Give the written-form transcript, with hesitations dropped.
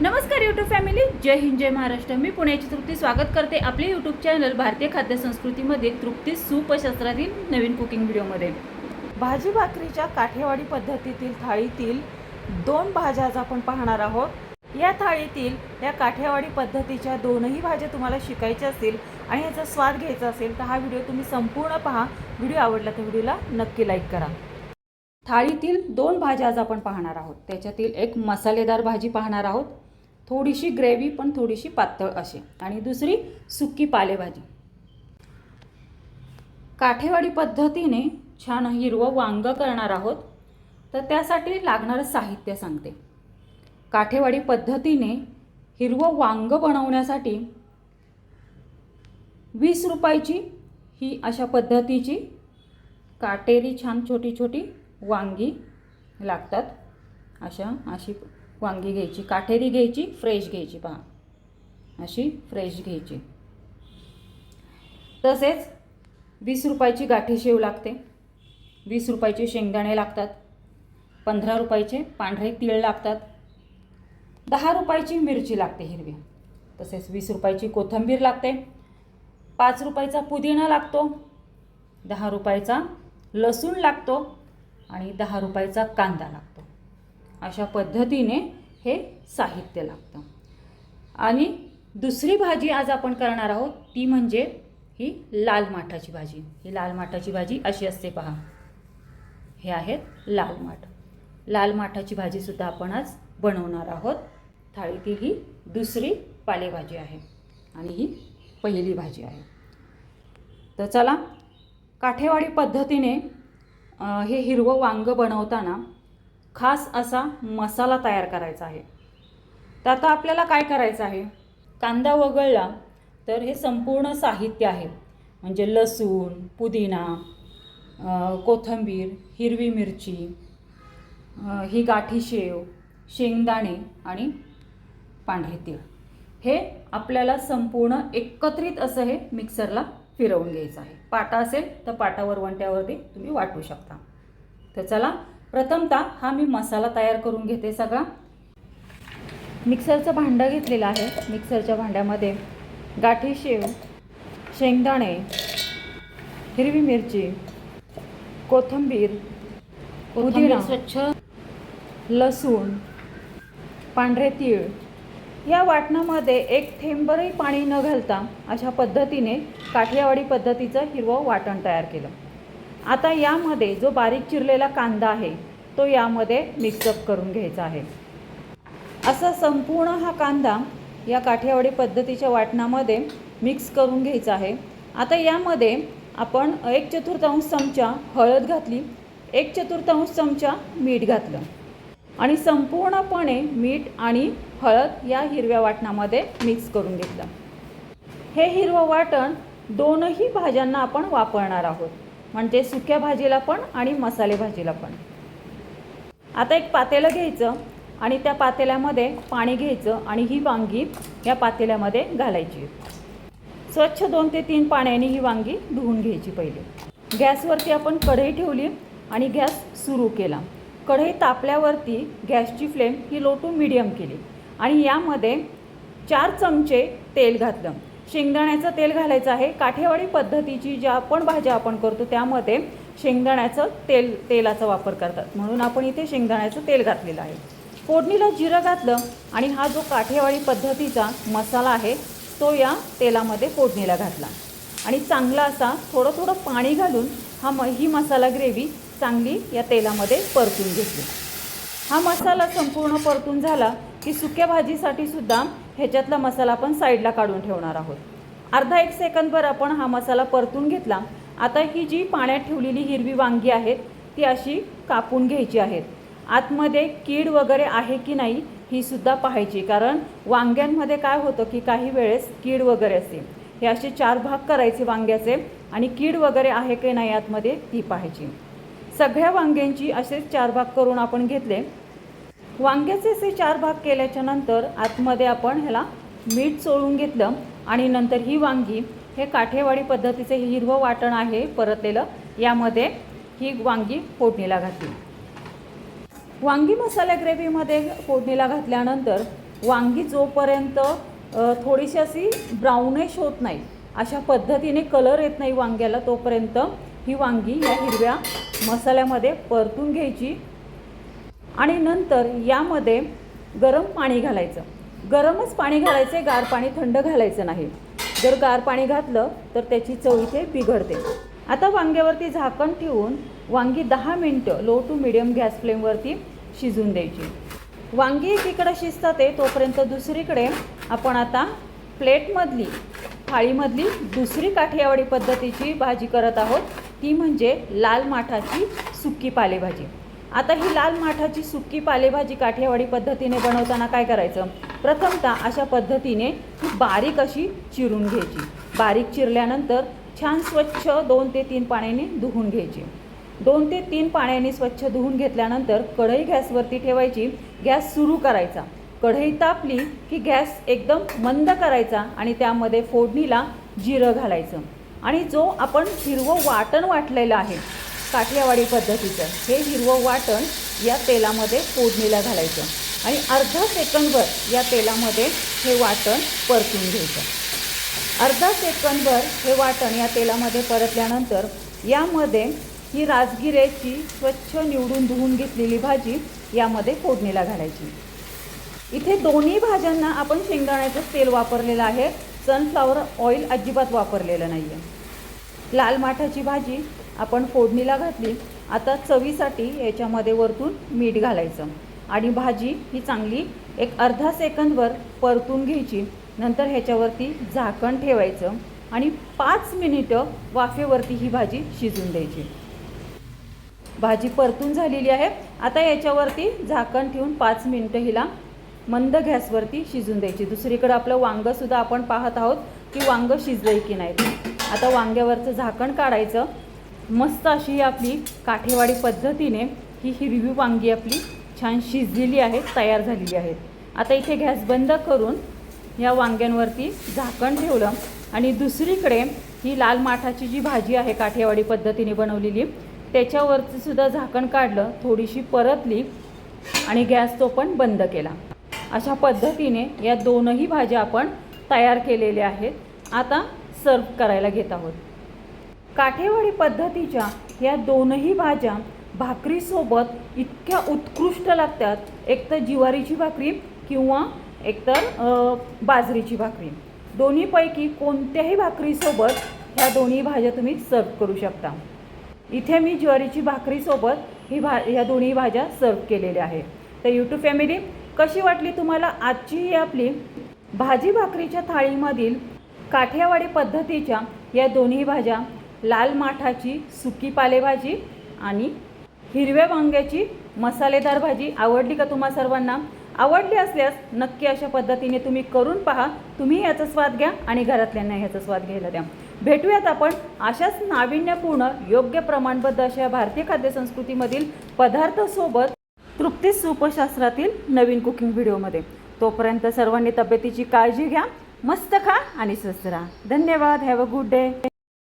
नमस्कार YouTube family, जय हिंद जय महाराष्ट्र। मी पुण्याची तृप्ती स्वागत करते आपले यूट्यूब चॅनल भारतीय खाद्य संस्कृतीमध्ये तृप्ती सूपशास्त्रातील नवीन कुकिंग व्हिडिओमध्ये। भाजी भाकरीच्या काठेवाडी पद्धतीतील थाळीतील दोन भाज्या आज आपण पाहणार आहोत। या थाळीतील या काठेवाडी पद्धतीच्या दोनही भाज्या तुम्हाला शिकायच्या असतील आणि याचा स्वाद घ्यायचा असेल तर हा व्हिडिओ तुम्ही संपूर्ण पहा। व्हिडिओ आवडला तर व्हिडिओला नक्की लाईक करा। थाळीतील दोन भाज्या आज आपण पाहणार आहोत। त्याच्यातील एक मसालेदार भाजी पाहणार आहोत, थोडीशी ग्रेव्ही पण थोडीशी पातळ अशी, आणि दुसरी सुकी पालेभाजी। काठेवाडी पद्धतीने छान हिरवं वांग करणार आहोत, तर त्यासाठी लागणारं साहित्य सांगते। काठेवाडी पद्धतीने हिरवं वांग बनवण्यासाठी 20 रुपयाची ही अशा पद्धतीची काटेरी छान छोटी छोटी वांगी लागतात। अशी वांगी घ्यायची, काटेरी घ्यायची, फ्रेश घ्यायची, पहा अशी फ्रेश घ्यायची। तसेच 20 रुपयाची गाठी शेव लागते, 20 रुपयाचे शेंगदाणे लागतात, 15 रुपयाचे पांढरे तीळ लागतात, 10 रुपयाची मिरची लागते हिरवी, तसेच 20 रुपयाची कोथिंबीर लागते, 5 रुपयाचा पुदिना लागतो, 10 रुपयाचा लसूण लागतो आणि 10 रुपयाचा कांदा लागतो। अशा पद्धतीने हे साहित्य लागतं। आणि दुसरी भाजी आज आपण करणार आहोत ती म्हणजे ही लाल माठाची भाजी। ही लाल माठाची भाजी अशी असते, पहा हे आहेत लाल माठ। लाल माठाची भाजी सुद्धा आपण आज बनवणार आहोत। थाळीतील ही दुसरी पालेभाजी आहे आणि ही पहिली भाजी आहे। तर चला, काठेवाडी पद्धतीने हे हिरवं वांग बनवताना खास असा मसाला तयार करायचा आहे। तर आता आपल्याला काय करायचं आहे, कांदा वगळला तर हे संपूर्ण साहित्य आहे, म्हणजे लसूण, पुदिना, कोथिंबीर, हिरवी मिरची, ही गाठी शेव, शेंगदाणे आणि पांढरे तीळ, हे आपल्याला संपूर्ण एकत्रित असं हे मिक्सरला फिरवून घ्यायचं आहे। पाटा असेल तर पाटावर वंट्यावरती तुम्ही वाटू शकता। तर चला, प्रथमतः हा मी मसाला तयार करून घेते सगळा। मिक्सरचं भांडं घेतलेलं आहे। मिक्सरच्या भांड्यामध्ये गाठी शेव, शेंगदाणे, हिरवी मिरची, कोथिंबीर, पुदिना, स्वच्छ लसूण, पांढरे तीळ या वाटणामध्ये एक थेंबरही पाणी न घालता अशा पद्धतीने काठियावाडी पद्धतीचं हिरवं वाटण तयार केलं। आता यामध्ये जो बारीक चिरलेला कांदा आहे तो यामध्ये मिक्सअप करून घ्यायचा आहे। असा संपूर्ण हा कांदा या काठियावाडी पद्धतीच्या वाटणामध्ये मिक्स करून घ्यायचा आहे। आता यामध्ये आपण 1/4 चमचा हळद घातली, 1/4 चमचा मीठ घातलं आणि संपूर्णपणे मीठ आणि हळद या हिरव्या वाटणामध्ये मिक्स करून घेतलं। हे हिरवं वाटण दोनही भाज्यांना आपण वापरणार आहोत, म्हणजे सुक्या भाजीला पण आणि मसाले भाजीला पण। आता एक पातेलं घ्यायचं आणि त्या पातेल्यामध्ये पाणी घ्यायचं आणि ही वांगी या पातेल्यामध्ये घालायची। स्वच्छ 2 ते 3 पाण्याने ही वांगी धुवून घ्यायची। पहिले गॅसवरती आपण कढई ठेवली आणि गॅस सुरू केला। कढई तापल्यावरती गॅसची फ्लेम ही लो टू मीडियम केली आणि यामध्ये 4 चमचे तेल घातलं। शेंगदाण्याचं तेल घालायचं आहे। काठेवाडी पद्धतीची ज्या पण भाज्या आपण करतो त्यामध्ये शेंगदाण्याचं तेलाचा वापर करतात, म्हणून आपण इथे शेंगदाण्याचं तेल घातलेलं आहे। फोडणीला जिरं घातलं आणि हा जो काठेवाडी पद्धतीचा मसाला आहे तो या तेलामध्ये फोडणीला घातला आणि चांगला असा थोडं पाणी घालून ही मसाला ग्रेव्ही चांगली या तेलामध्ये परतून घेतली। हा मसाला संपूर्ण परतून झाला की सुक्या भाजीसाठी सुद्धा ह्याच्यातला मसाला आपण साईडला काढून ठेवणार आहोत। अर्धा 1 सेकंदभर आपण हा मसाला परतून घेतला। आता ही जी पाण्यात ठेवलेली हिरवी वांगी आहेत ती अशी कापून घ्यायची आहेत। आतमध्ये कीड वगैरे आहे की नाही ही सुद्धा पाहायची, कारण वांग्यांमध्ये काय होतं की काही वेळेस कीड वगैरे असते। हे असे 4 भाग करायचे वांग्याचे आणि कीड वगैरे आहे की नाही आतमध्ये ती पाहायची। सगळ्या वांग्यांची असेच 4 भाग करून आपण घेतले। वांग्याचे असे 4 भाग केल्याच्या नंतर आतमध्ये आपण ह्याला मीठ चोळून घेतलं आणि नंतर ही वांगी हे काठेवाडी पद्धतीचे हिरवं वाटण आहे परतलेलं, यामध्ये ही वांगी फोडणीला घातली। वांगी मसाला ग्रेव्हीमध्ये फोडणीला घातल्यानंतर वांगी जोपर्यंत थोडीशी अशी ब्राउनिश होत नाही, अशा पद्धतीने कलर येत नाही वांग्याला, तोपर्यंत ही वांगी या हिरव्या मसाल्यामध्ये परतून घ्यायची. आणि नंतर यामध्ये गरम पाणी घालायचं. गरमच पाणी घालायचे, गार पाणी थंड घालायचं नाही. जर गार पाणी घातलं तर त्याची चव इथे बिघडते. आता वांग्यावरती झाकण ठेवून वांगी 10 मिनटं लो टू मिडियम गॅस फ्लेमवरती शिजून द्यायची. वांगी एकीकडे शिजतात आहे तोपर्यंत दुसरीकडे आपण आता प्लेटमधली थाळीमधली दुसरी काठियावाडी पद्धतीची भाजी करत आहोत. ती म्हणजे लाल माठाची सुकी पालेभाजी. आता ही लाल माठाची सुकी पालेभाजी काठियावाडी पद्धतीने बनवताना काय करायचं, प्रथमतः अशा पद्धतीने ही बारीक अशी चिरून घ्यायची. बारीक चिरल्यानंतर छान स्वच्छ 2 ते 3 पाण्याने धुवून घ्यायची. 2 ते 3 पाण्याने स्वच्छ धुवून घेतल्यानंतर कढई गॅसवरती ठेवायची. गॅस सुरू करायचा. कढई तापली की गॅस एकदम मंद करायचा आणि त्यामध्ये फोडणीला जिरं घालायचं. आणि जो आपण हिरवं वाटण वाटलेलं आहे काठियावाडी पद्धतीचं, हे हिरवं वाटण या तेलामध्ये फोडणीला घालायचं आणि अर्धा सेकंदभर या तेलामध्ये हे वाटण परतून घ्यायचं. अर्धा सेकंदभर हे वाटण या तेलामध्ये परतल्यानंतर यामध्ये ही राजगिऱ्याची स्वच्छ निवडून धुवून घेतलेली भाजी यामध्ये फोडणीला घालायची. इथे दोन्ही भाज्यांना आपण शेंगदाण्याचं तेल वापरलेलं आहे, सनफ्लॉवर ऑइल अजिबात वापरलेलं नाही आहे. लाल माठाची भाजी आपण फोडणीला घातली. आता चवीसाठी याच्यामध्ये वरतून मीठ घालायचं आणि भाजी ही चांगली एक अर्धा सेकंदवर परतून घ्यायची. नंतर ह्याच्यावरती झाकण ठेवायचं आणि 5 मिनिटं वाफेवरती ही भाजी शिजून द्यायची. भाजी परतून झालेली आहे. आता याच्यावरती झाकण ठेवून 5 मिनिटं हिला मंद गॅसवरती शिजून द्यायची. दुसरीकडे आपलं वांगंसुद्धा आपण पाहत आहोत की वांगं शिजलंय की नाही. आता वांग्यावरचं झाकण काढायचं. मस्त अशी आपली काठेवाडी पद्धतीने ही हिरवी वांगी आपली छान शिजलेली आहेत, तयार झालेली आहेत. आता इथे गॅस बंद करून या वांग्यांवरती झाकण ठेवलं आणि दुसरीकडे ही लाल माठाची जी भाजी आहे काठेवाडी पद्धतीने बनवलेली, त्याच्यावरती सुद्धा झाकण काढलं, थोडीशी परतली आणि गॅस तो पण बंद केला. अशा पद्धतीने या दोनही भाज्या आपण तयार केलेल्या आहेत. आता सर्व करायला घेत आहोत. काठेवाडी पद्धतीच्या या दोनही भाज्या भाकरीसोबत इतक्या उत्कृष्ट लागतात. एकतर ज्वारीची भाकरी किंवा एकतर बाजरीची भाकरी, दोन्हीपैकी कोणत्याही भाकरीसोबत ह्या दोन्ही भाज्या तुम्ही सर्व करू शकता. इथे मी ज्वारीची भाकरीसोबत ह्या दोन्ही भाज्या सर्व केलेल्या आहेत. तर यूट्यूब फॅमिली, कशी वाटली तुम्हाला आजची ही आपली भाजी भाकरीच्या थाळीमधील काठियावाडी पद्धतीच्या या दोन्ही भाज्या, लाल माठाची सुकी पालेभाजी आणि हिरव्या वांग्याची मसालेदार भाजी आवडली का तुम्हा सर्वांना? आवडली असल्यास नक्की अशा पद्धतीने तुम्ही करून पहा. तुम्ही याचा स्वाद घ्या आणि घरातल्यांना ह्याचा स्वाद घ्यायला द्या. भेटूयात आपण अशाच नाविन्यपूर्ण योग्य प्रमाणबद्ध अशा भारतीय खाद्यसंस्कृतीमधील पदार्थासोबत तृप्तीस उपशास्त्रातील नवीन कुकिंग व्हिडिओमध्ये. तोपर्यंत सर्वांनी तब्येतीची काळजी घ्या, मस्त खा आणि स्वस्थ राहा. धन्यवाद. Have a good day.